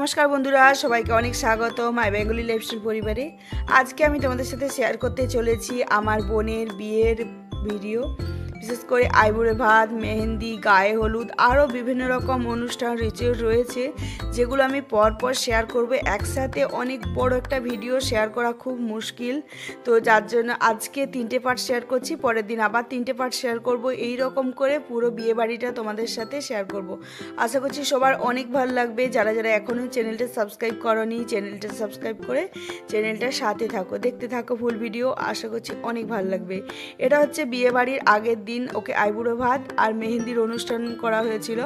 নমস্কার বন্ধুরা, সবাইকে অনেক স্বাগত মাই বেঙ্গলি লাইফস্টাইল পরিবারে। আজকে আমি তোমাদের সাথে শেয়ার করতে চলেছি আমার বোনের বিয়ের ভিডিও। বিশেষ করে আইবুড়ো ভাত, মেহেন্দি, গায়ে হলুদ, আরও বিভিন্ন রকম অনুষ্ঠান রিচুয়াল রয়েছে, যেগুলো আমি পরপর শেয়ার করব। একসাথে অনেক বড় একটা ভিডিও শেয়ার করা খুব মুশকিল, তো যার জন্য আজকে 3টে পার্ট শেয়ার করছি, পরের দিন আবার 3টে পার্ট শেয়ার করব। এই রকম করে পুরো বিয়ে বাড়িটা তোমাদের সাথে শেয়ার করব। আশা করছি সবার অনেক ভালো লাগবে। যারা যারা এখনও চ্যানেলটা সাবস্ক্রাইব করনি, চ্যানেলটা সাবস্ক্রাইব করে চ্যানেলটার সাথে থাকো, দেখতে থাকো ফুল ভিডিও। আশা করছি অনেক ভালো লাগবে। এটা হচ্ছে বিয়ে বাড়ির আগের দিন ওকে আইবুড়ো ভাত আর মেহেন্দির অনুষ্ঠান করা হয়েছিল।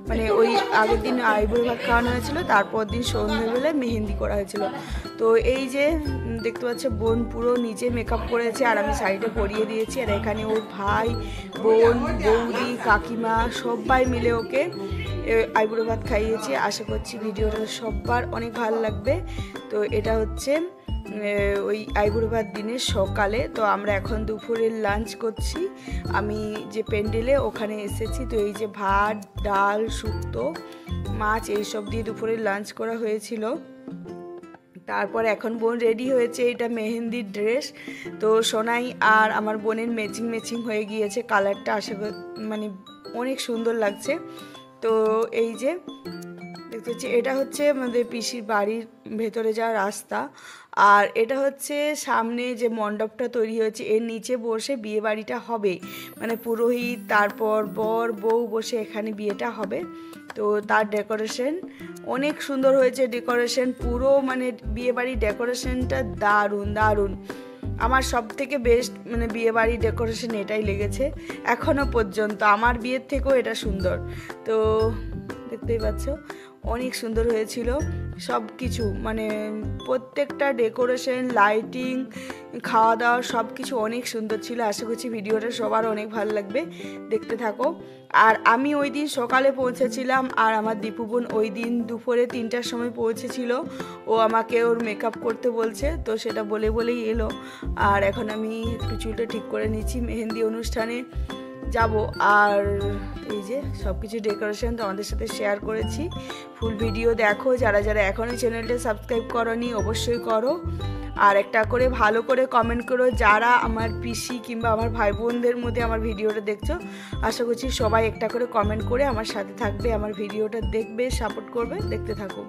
মানে ওই আগের দিন আইবুড়ো ভাত খাওয়ানো হয়েছিল, তারপর দিন সন্ধ্যেবেলায় মেহেন্দি করা হয়েছিল। তো এই যে দেখতে পাচ্ছ, বোন পুরো নিজে মেকআপ করেছে আর আমি শাড়িটা পরিয়ে দিয়েছি। আর এখানে ওর ভাই, বোন, বৌদি, কাকিমা সবাই মিলে ওকে আইবুড়ো ভাত খাইয়েছি। আশা করছি ভিডিওটা সবার অনেক ভালো লাগবে। তো এটা হচ্ছে ওই আইবুড়ো ভাত দিনের সকালে। তো আমরা এখন দুপুরের লাঞ্চ করছি। আমি যে প্যান্ডেলে ওখানে এসেছি। তো এই যে ভাত, ডাল, শুক্তো, মাছ এইসব দিয়ে দুপুরের লাঞ্চ করা হয়েছিল। তারপর এখন বোন রেডি হয়েছে, এটা মেহেন্দির ড্রেস। তো সোনাই আর আমার বোনের ম্যাচিং হয়ে গিয়েছে কালারটা। আশা করি মানে অনেক সুন্দর লাগছে। তো এই যে দেখতে পাচ্ছি, এটা হচ্ছে আমাদের পিসির বাড়ির ভেতরে যাওয়ার রাস্তা। আর এটা হচ্ছে সামনে যে মণ্ডপটা তৈরি হয়েছে, এর নিচে বসে বিয়ে বাড়িটা হবে। মানে পুরোহিত, তারপর বর বউ বসে এখানে বিয়েটা হবে। তো তার ডেকোরেশন অনেক সুন্দর হয়েছে। ডেকোরেশন পুরো মানে বিয়ে বাড়ির ডেকোরেশনটা দারুণ। আমার সব থেকে বেস্ট মানে বিয়ে বাড়ির ডেকোরেশন এটাই লেগেছে এখনও পর্যন্ত। আমার বিয়ের থেকেও এটা সুন্দর। তো দেখতেই পাচ্ছ অনেক সুন্দর হয়েছিল সব কিছু, মানে প্রত্যেকটা ডেকোরেশন, লাইটিং, খাওয়া দাওয়া সব কিছু অনেক সুন্দর ছিল। আশা করছি ভিডিওটা সবার অনেক ভালো লাগবে, দেখতে থাকো। আর আমি ওই দিন সকালে পৌঁছেছিলাম, আর আমার দীপু বোন ওই দিন দুপুরে 3টার সময় পৌঁছেছিল। ও আমাকে ওর মেকআপ করতে বলছে, তো সেটা বলেই এলো। আর এখন আমি একটু চুলটা ঠিক করে নিচ্ছি, মেহেন্দি অনুষ্ঠানে যাব। আর এই যে সব কিছু ডেকোরেশন তোমাদের সাথে শেয়ার করেছি। ফুল ভিডিও দেখো। যারা যারা এখনও চ্যানেলটা সাবস্ক্রাইব করোনি অবশ্যই করো। আর একটা করে ভালো করে কমেন্ট করো যারা আমার পিসি কিংবা আমার ভাই বোনদের মধ্যে আমার ভিডিওটা দেখছো। আশা করছি সবাই একটা করে কমেন্ট করে আমার সাথে থাকবে, আমার ভিডিওটা দেখবে, সাপোর্ট করবে, দেখতে থাকো।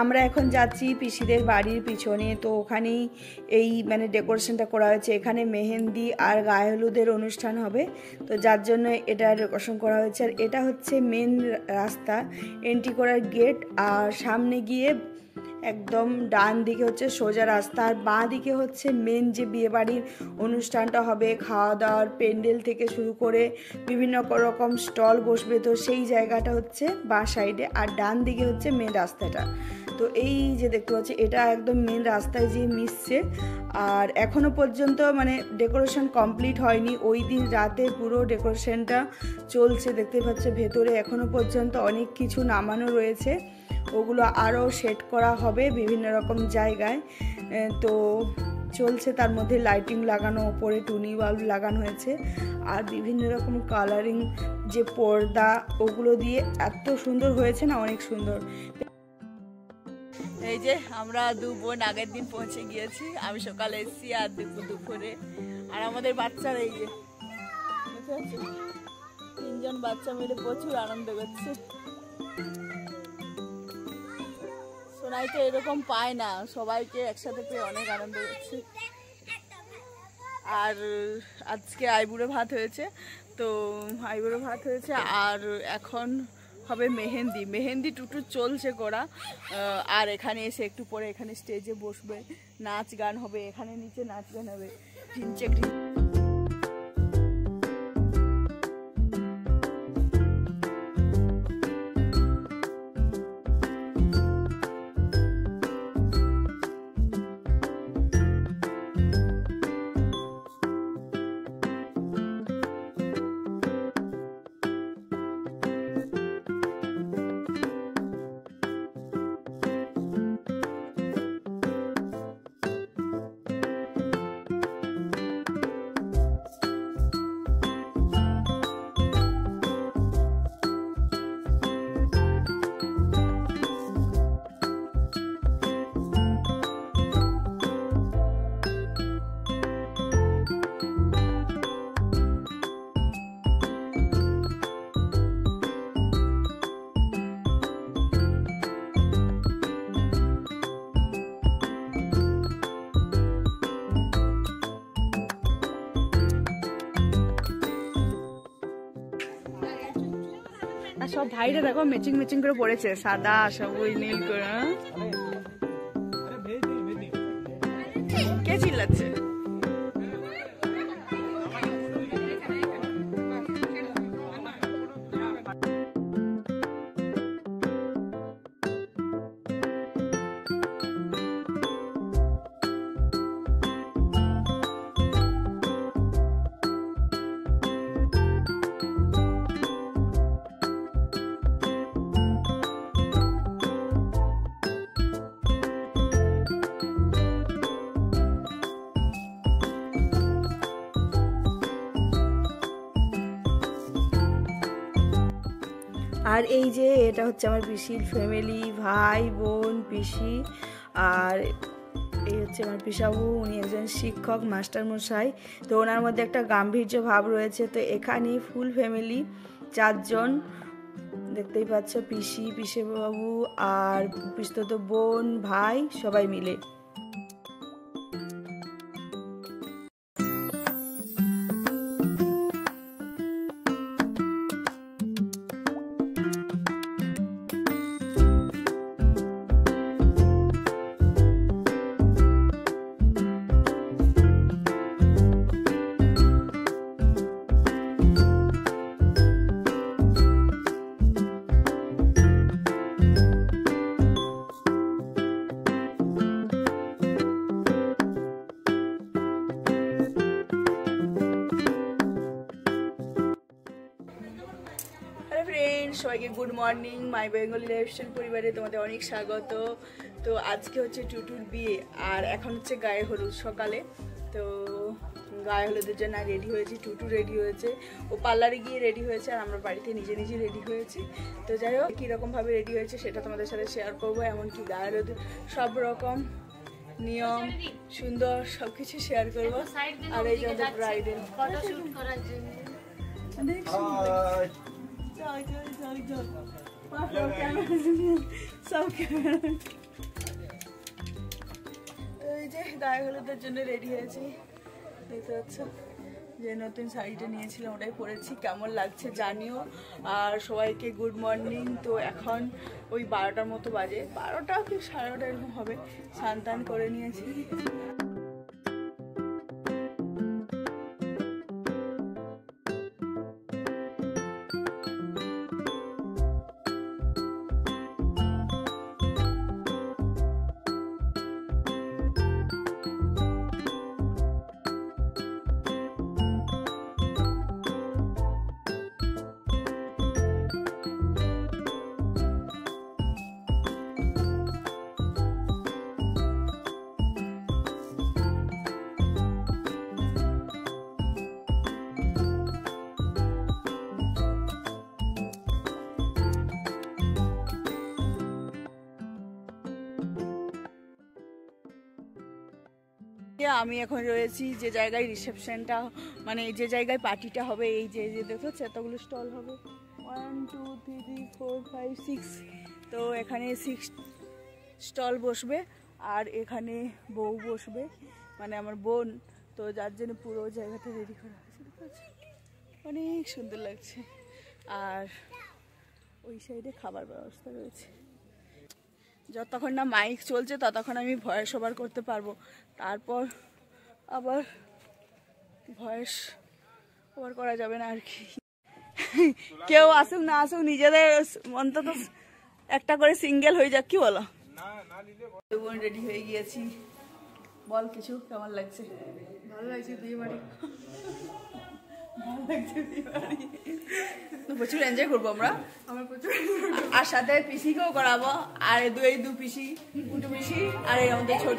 আমরা এখন যাচ্ছি পিসিদের বাড়ির পিছনে। তো ওখানেই এই মানে ডেকোরেশনটা করা হয়েছে। এখানে মেহেন্দি আর গায়ে হলুদের অনুষ্ঠান হবে, তো যার জন্য এটা ডেকোরেশন করা হয়েছে। আর এটা হচ্ছে মেন রাস্তা, এন্ট্রি করার গেট। আর সামনে গিয়ে একদম ডান দিকে হচ্ছে সোজা রাস্তা, আর বাঁ দিকে হচ্ছে মেন যে বিয়েবাড়ির অনুষ্ঠানটা হবে, খাওয়া দাওয়ার প্যান্ডেল থেকে শুরু করে বিভিন্ন রকম স্টল বসবে। তো সেই জায়গাটা হচ্ছে বাঁ সাইডে, আর ডান দিকে হচ্ছে মেন রাস্তাটা। তো এই যে দেখতে পাচ্ছি, এটা একদম মেন রাস্তায় যে মিশছে। আর এখনও পর্যন্ত মানে ডেকোরেশন কমপ্লিট হয়নি। ওই দিন রাতে পুরো ডেকোরেশনটা চলছে, দেখতে পাচ্ছে। ভেতরে এখনও পর্যন্ত অনেক কিছু নামানো রয়েছে, ওগুলো আরও সেট করা হবে বিভিন্ন রকম জায়গায়। তো চলছে, তার মধ্যে লাইটিং লাগানো, ওপরে টুনি বাল্ব লাগানো হয়েছে। আর বিভিন্ন রকম কালারিং যে পর্দা, ওগুলো দিয়ে এত সুন্দর হয়েছে না, অনেক সুন্দর। এই যে আমরা দু বোন আগের দিন পৌঁছে গিয়েছি। আমি সকালে এসেছি আর দুপুরে। আর আমাদের বাচ্চারা এই যে 3জন বাচ্চা মিলে প্রচুর আনন্দ করছে। সোনাই তো এরকম পায় না, সবাইকে একসাথে পেয়ে অনেক আনন্দ হচ্ছে। আর আজকে আইবুড়ো ভাত হয়েছে। তো আইবুড়ো ভাত হয়েছে, আর এখন হবে মেহেন্দি টুটু চলছে করা। আর এখানে এসে একটু পরে এখানে স্টেজে বসবে, নাচ গান হবে, এখানে নিচে নাচ গান হবে। সব ভাইরা দেখো ম্যাচিং ম্যাচিং করে পড়েছে, সাদা সবুজ নীল করে। কে চিল্লাচ্ছে? আর এই যে এটা হচ্ছে আমার পিসির ফ্যামিলি, ভাই বোন পিসি, আর এই হচ্ছে আমার পিসাবু, উনি একজন শিক্ষক মাস্টার মশাই। তো ওনার মধ্যে একটা গাম্ভীর্য ভাব রয়েছে। তো এখানে ফুল ফ্যামিলি 4 জন দেখতেই পাচ্ছ, পিসি, পিসেবাবু আর পিস্তত বোন, ভাই সবাই মিলে। সবাইকে গুড মর্নিং, মাই বেঙ্গলি লাইফস্টাইল পরিবারে তোমাদের অনেক স্বাগত। তো আজকে হচ্ছে টুটুর বিয়ে, আর এখন হচ্ছে গায়ে হলুদ সকালে। তো গায়ে হলুদের জন্য রেডি হয়েছি, টুটু রেডি হয়েছে, ও পার্লারে গিয়ে রেডি হয়েছে, আর আমরা বাড়িতে নিজে নিজে রেডি হয়েছি। তো যাই হোক কীরকমভাবে রেডি হয়েছে সেটা তোমাদের সাথে শেয়ার করবো, এমনকি গায়ে হলুদ সব রকম নিয়ম সুন্দর সব কিছু শেয়ার করবো। আর এই যে ব্রাইডাল ফটোশুট করার জন্য এই যে গায়ে হলুদের জন্য রেডি হয়েছি। দেখতে পাচ্ছ যে নতুন শাড়িটা নিয়েছিলাম ওটাই পরেছি, কেমন লাগছে জানিও। আর সবাইকে গুড মর্নিং। তো এখন ওই 12টার মতো বাজে, 12টা কি 12:30 এরকম হবে, স্নান টান করে নিয়েছি। আমি এখন রয়েছি যে জায়গায় রিসেপশনটা, মানে যে জায়গায় পার্টিটা হবে, এই যে দেখো এতগুলো স্টল হবে, 1 2 3 4 5 6। তো এখানে 6 স্টল বসবে, আর এখানে বউ বসবে, মানে আমার বোন। তো যার জন্য পুরো জায়গাটা রেডি করা হয়েছে, অনেক সুন্দর লাগছে। আর ওই সাইডে খাবার ব্যবস্থা রয়েছে। যতক্ষণ না মাইক চলছে ততক্ষণ আমি ভয়েস ওভার করতে পারবো, তারপর আবার ভয়েস ওভার করা যাবে না আর কি। কেউ আসুক না আসুক, নিজেদের অন্তত একটা করে সিঙ্গেল হয়ে যাক, কি বলো? বোন রেডি হয়ে গিয়েছি, বল কিছু, কেমন লাগছে? ভালো লাগছে, বিয়ে বাড়ি প্রচুর এনজয় করবো আমরা, আর সাথে পিসিকেও করাবো, আর এই দু পিসি, দুটো পিসি, আর এই আমাদের ছোট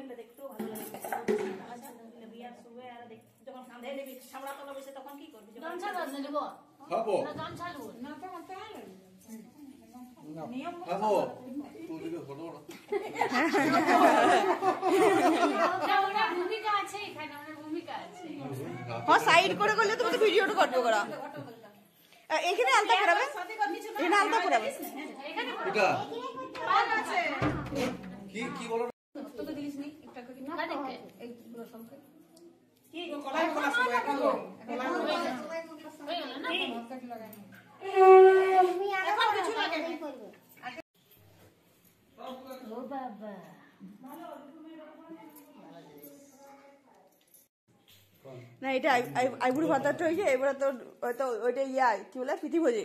ফেললে দেখতেও ভালো লাগে। বিয়ার শুয়ে আর যখন কাঁধে নেবি সামলা তলা বসে তখন কি করবি? গামছা বাঁধলে নেব খাবো না, গামছা নেব না, তো মাথা নিয়ম খাবো তুই দিকে ফটো না। ওটা ভূমিকা আছে, এখানে আমাদের ভূমিকা আছে। হ্যাঁ, সাইড করে করলে তুমি তো ভিডিওটা করবে করা। এখানে আলতা করাবে, এখানে আলতা করাবে। এখানে এটা পান আছে কি বলো তোকে দিলিস নি একটা করে না দেখে এইগুলো সব কি কলাই খোলা সব এখন কলাই হয়ে গেল না? তুমি এখন কিছু লাগে না ও বাবা না, এটা আইবুড়ো ভাতাটা হয়ে যায়। এবারে তো হয়তো ওইটা ইয়াই কি বলে প্রীতি ভোজে,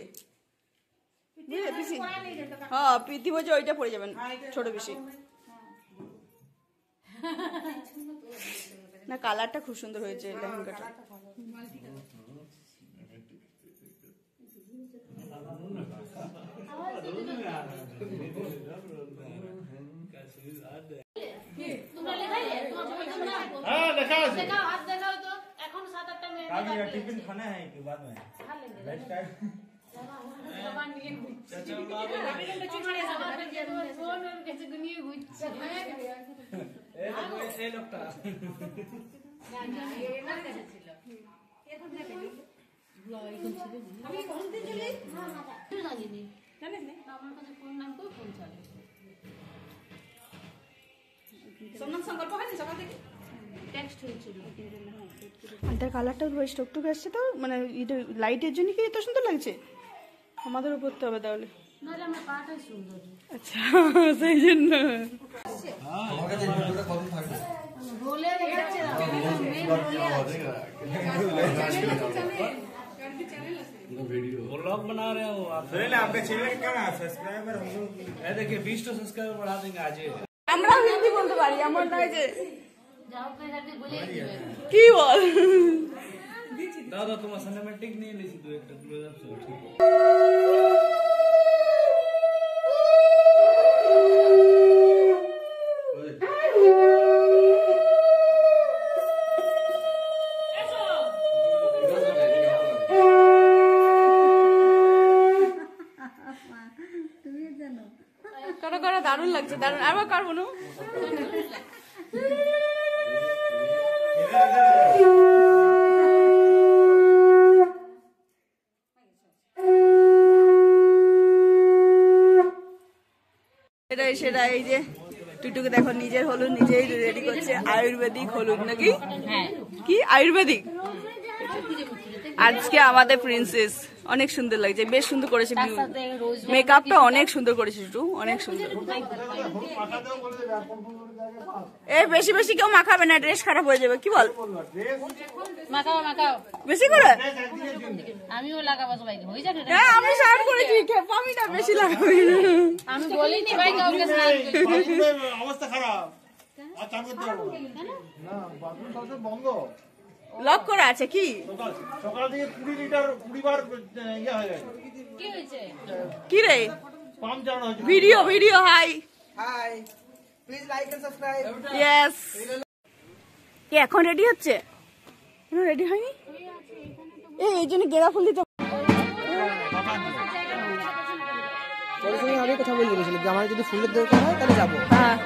বুঝলে পিসি? হ্যাঁ, প্রীতি ভোজে ওইটা পড়ে যাবেন ছোট পিসি। না, কালারটা খুব সুন্দর হয়েছে লেহেঙ্গাটা। তোমরা লেখাইলে তোমার তোমরা हाँ देखा है দেখাও, হাত দেখাও তো। এখন 7-8টা মেয়ে काफी टिफिन खाना है कि बाद में খা লেंगे लाइफ स्टाइल বাবা নিয়ে ঘুরছে। আমি কিন্তু চুমারে যাবো ফোন ওর কাছে নিয়ে ঘুরছে। ए लोगटा না না এনার কাছে ছিল। এখন দেখেন এখন ছিল আমি ফোন দিয়ে চলি না না তুই জানিনি জানিস না আমার কাছে ফোন নাম তো ফোন চলে। সোমনাথ সংকল্প হয়নি সকাল থেকে টেক্সট হয়েছিল। আলতার কালারটা বেশ টুকটুক আসছে তো, মানে এটা লাইটের জন্য কি এত সুন্দর লাগছে? আমাদেরও পড়তে হবে তাহলে। নাহলে আমার পাটাই সুন্দর। আচ্ছা, সেই জন্য আমাকে এই ভিডিওটা কত থাকবে বলে যাচ্ছে না মেন বলে আছে। व्लॉग बना रहे हो आप? पहले आपके चैनल का क्या सब्सक्राइबर हम लोग ये देखिए 20 तो सब्सक्राइबर बढ़ा देंगे आज ही। আমরা হিন্দি বলতে পারি, এমন নয় যে যাও পেছাতে বলে দিবে। কি বল। दादा तुम सिनेमैटिक नहीं ली दो एक क्लोज अप शॉट ठीक है। করো করো, দারুণ লাগছে, দারুণ। আবার করবো না। সেটাই এই যে টুটুকে দেখো, নিজের হলুদ নিজেই রেডি করছে। আয়ুর্বেদিক হলুদ নাকি? কি আয়ুর্বেদিক? আজকে আমাদের প্রিন্সেস অনেক সুন্দর লাগছে, বেশ সুন্দর করেছে। মেকআপটা অনেক সুন্দর করেছে টুটু, অনেক সুন্দর। এই বেশি বেশি কেউ মাখাবে না, ড্রেস খারাপ হয়ে যাবে। কি বল? মাখাও মাখাও বেশি করে আমিও লাগাবো সবাইকে হয়ে যাবে। হ্যাঁ, আমি স্টার্ট করেছি, আমি না বেশি লাগাবি। আমি বলিনি ভাই কাউকে স্নান করতে। अवस्था खराब आज चालू करते हो না বাথরুম সব বন্ধ লক করা আছে কি? সকাল থেকে 20 লিটার 20 বার ইয়া হয়ে গেছে কি হয়েছে? কি রে? পাম্প চালানো হয়েছে। Video hi hi please like and subscribe yes. কি এখন রেডি হচ্ছে? রেডি হয়নি? এই জন্য গেঁদা ফুল দিতে। আমি কথা বলে দিয়েছিলাম যে আমার যদি ফুলের দরকার হয় তাহলে যাবো। হ্যাঁ,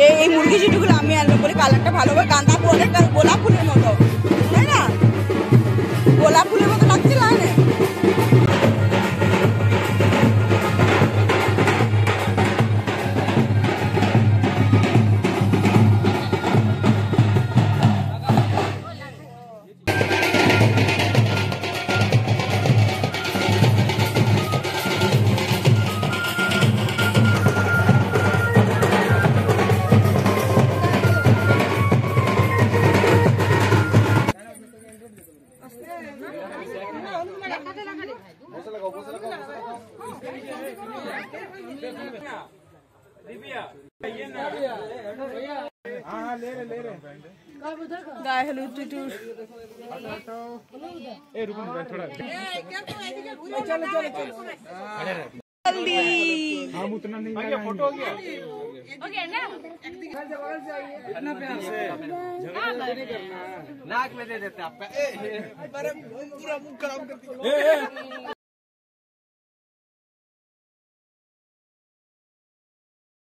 এই মুরগি চিটুগুলো আমি আনবো বলে, কালারটা ভালো হবে। গাঁদা ফুলের গোলাপ ফুলের মতো, তাই না? গোলাপ ফুলের মতো লাগছে লাইনে। गाय हलूद टूटूर जल्दी हम उतना नहीं फोटो हो गया ओके ना नाक में दे देते आपका अरे पूरा मुंह खराब करती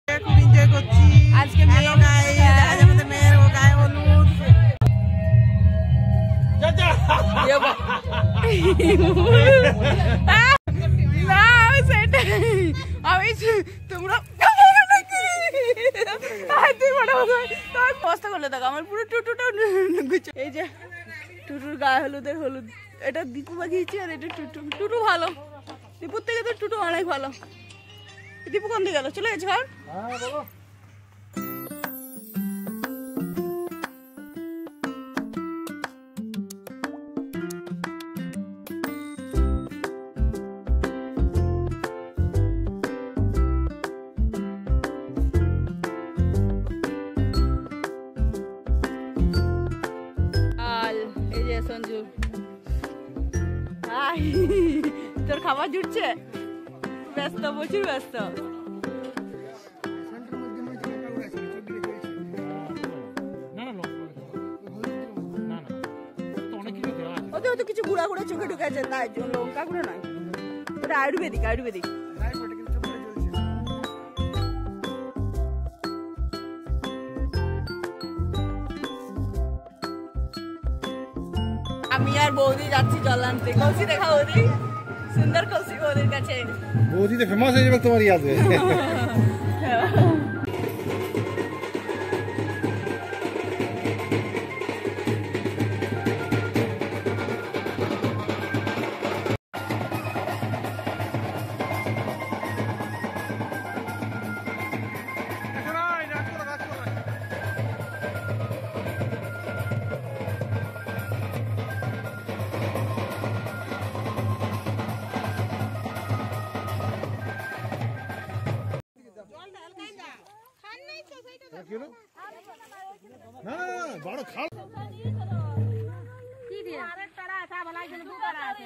এনজয় করছি আজকে হ্যালো গাইস আজ আমাদের মেয়ের ও গায়ে হলুদ না সেটাই আমি তোমরা অবস্থা করলে দেখো আমার পুরো টুটুটা এই যে টুটুর গায়ে হলুদের হলুদ এটা দীপু বাজিয়েছি আর এটা টুটু টুটু ভালো দীপুর থেকে তো টুটু অনেক ভালো দীপু কোন দিকে গেল চলে গেছে ঘর হ্যাঁ বাবা এই যে সঞ্জু তোর খাবার জুটছে ব্যস্ত প্রচুর ব্যস্ত ওতে হয়তো কিছু গুঁড়া গুঁড়া চোখে ঢুকেছে তাই জন্য লঙ্কা গুঁড়ো নয় ওটা আয়ুর্বেদিক আয়ুর্বেদিক আমি আর বৌদি যাচ্ছি জল আনতে কলসি দেখা বৌদি সুন্দর কলসি বৌদির কাছে বৌদি তো ফেমাস হয়ে যাবে তোমার ইয়াদে না বড় খাল কি দিয়ে আরে তারা আছে ভালো করে দুটো আছে